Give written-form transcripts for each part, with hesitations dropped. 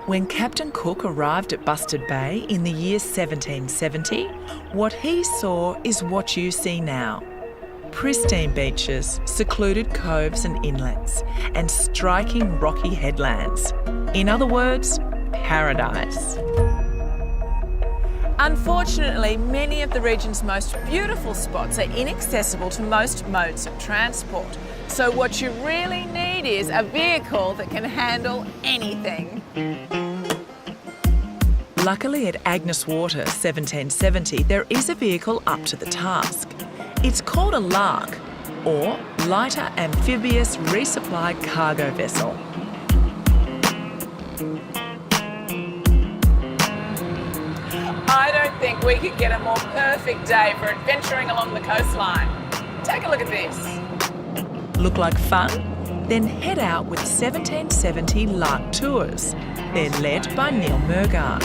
When Captain Cook arrived at Bustard Bay in the year 1770, what he saw is what you see now. Pristine beaches, secluded coves and inlets, and striking rocky headlands. In other words, paradise. Unfortunately, many of the region's most beautiful spots are inaccessible to most modes of transport. So what you really need is a vehicle that can handle anything. Luckily at Agnes Water 1770, there is a vehicle up to the task. It's called a lark, or lighter amphibious resupply cargo vessel. I don't think we could get a more perfect day for adventuring along the coastline. Take a look at this. Look like fun? Then head out with 1770 Lark Tours. They're led by Neil Murgaard.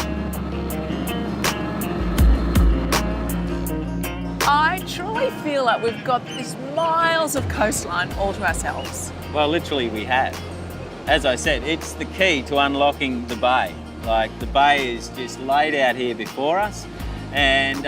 I truly feel like we've got this miles of coastline all to ourselves. Well, literally we have. As I said, it's the key to unlocking the bay. Like, the bay is just laid out here before us, and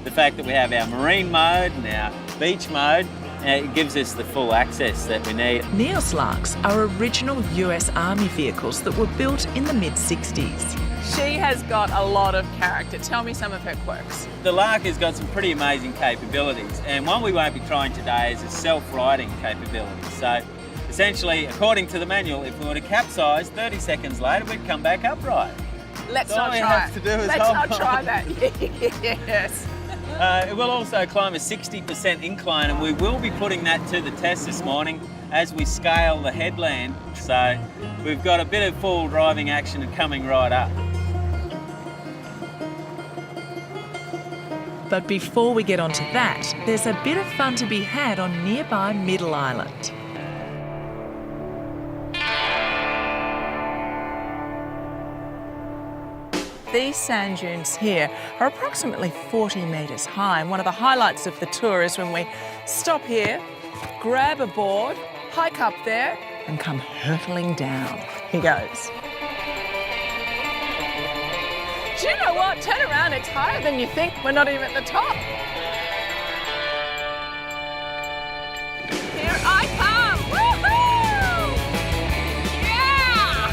the fact that we have our marine mode and our beach mode, it gives us the full access that we need. Neil's Larks are original US Army vehicles that were built in the mid-60s. She has got a lot of character. Tell me some of her quirks. The Lark has got some pretty amazing capabilities, and one we won't be trying today is a self-righting capability. So essentially, according to the manual, if we were to capsize, 30 seconds later we'd come back upright. Let's not try it. Let's not try that. Yes. It will also climb a 60% incline, and we will be putting that to the test this morning as we scale the headland. So we've got a bit of full driving action coming right up. But before we get onto that, there's a bit of fun to be had on nearby Middle Island. These sand dunes here are approximately 40 metres high, and one of the highlights of the tour is when we stop here, grab a board, hike up there and come hurtling down. He goes. Do you know what? Turn around, it's higher than you think. We're not even at the top. Here I come! Woohoo! Yeah!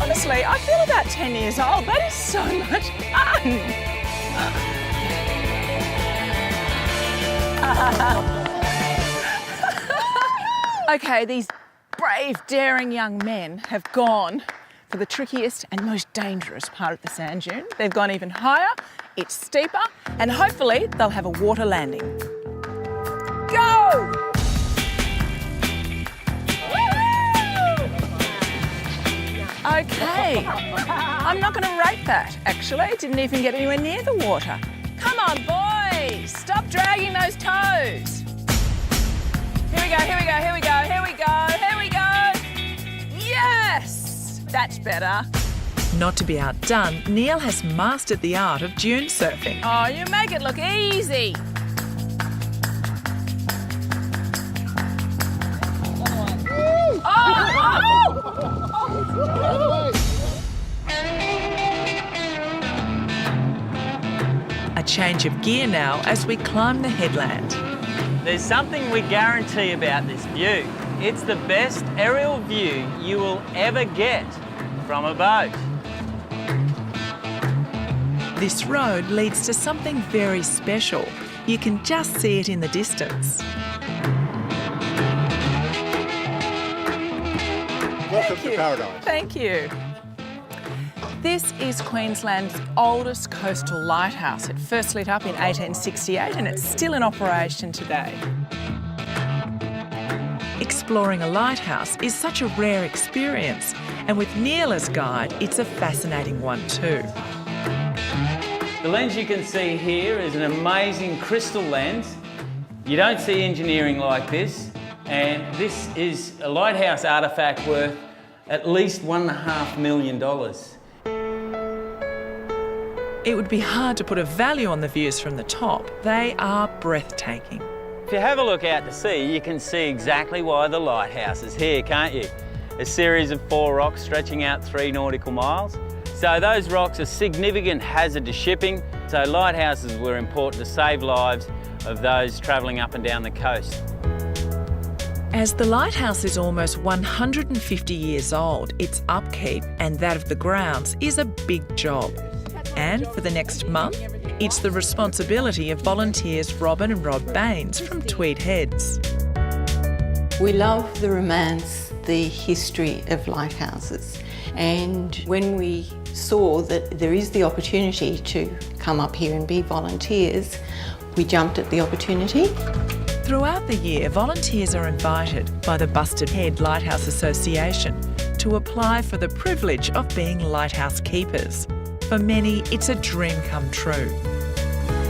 Honestly, I feel about 10 years old. That is so much fun. Okay, these brave, daring young men have gone for the trickiest and most dangerous part of the sand dune. They've gone even higher, it's steeper, and hopefully they'll have a water landing. Go! Okay, I'm not going to rate that, actually. It didn't even get anywhere near the water. Come on, boys, stop dragging those toes. Here we go, here we go, here we go, here we go, here we go. Yes, that's better. Not to be outdone, Neil has mastered the art of dune surfing. Oh, you make it look easy. A change of gear now as we climb the headland. There's something we guarantee about this view. It's the best aerial view you will ever get from a boat. This road leads to something very special. You can just see it in the distance. Welcome to paradise. Thank you. This is Queensland's oldest coastal lighthouse. It first lit up in 1868 and it's still in operation today. Exploring a lighthouse is such a rare experience, and with Neil as guide, it's a fascinating one too. The lens you can see here is an amazing crystal lens. You don't see engineering like this, and this is a lighthouse artefact worth at least $1.5 million. It would be hard to put a value on the views from the top. They are breathtaking. If you have a look out to sea, you can see exactly why the lighthouse is here, can't you? a series of 4 rocks stretching out 3 nautical miles. So those rocks are significant hazard to shipping. So lighthouses were important to save lives of those travelling up and down the coast. As the lighthouse is almost 150 years old, its upkeep and that of the grounds is a big job. And for the next month, it's the responsibility of volunteers Robin and Rod Baines from Tweed Heads. We love the romance, the history of lighthouses. And when we saw that there is the opportunity to come up here and be volunteers, we jumped at the opportunity. Throughout the year, volunteers are invited by the Busted Head Lighthouse Association to apply for the privilege of being lighthouse keepers. For many, it's a dream come true.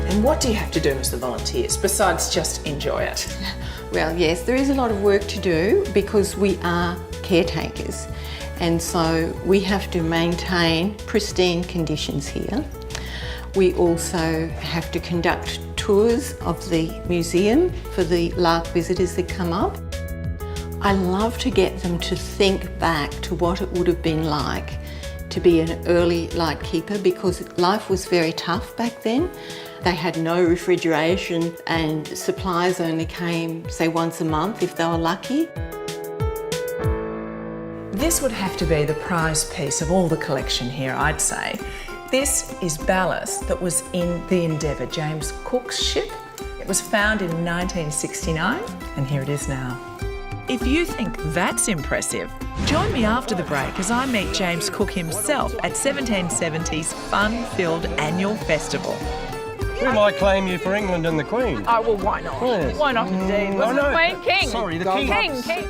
And what do you have to do as the volunteers, besides just enjoy it? Well, yes, there is a lot of work to do because we are caretakers. And so we have to maintain pristine conditions here. We also have to conduct tours of the museum for the lark visitors that come up. I love to get them to think back to what it would have been like to be an early light keeper, because life was very tough back then. They had no refrigeration and supplies only came, say, once a month if they were lucky. This would have to be the prize piece of all the collection here, I'd say. This is ballast that was in the Endeavour, James Cook's ship. It was found in 1969, and here it is now. If you think that's impressive, join me after the break as I meet James Cook himself at 1770's fun-filled annual festival. We might claim you for England and the Queen. Oh, well, why not? Yes. Why not indeed? Wasn't the Queen? King. Sorry, the King. King.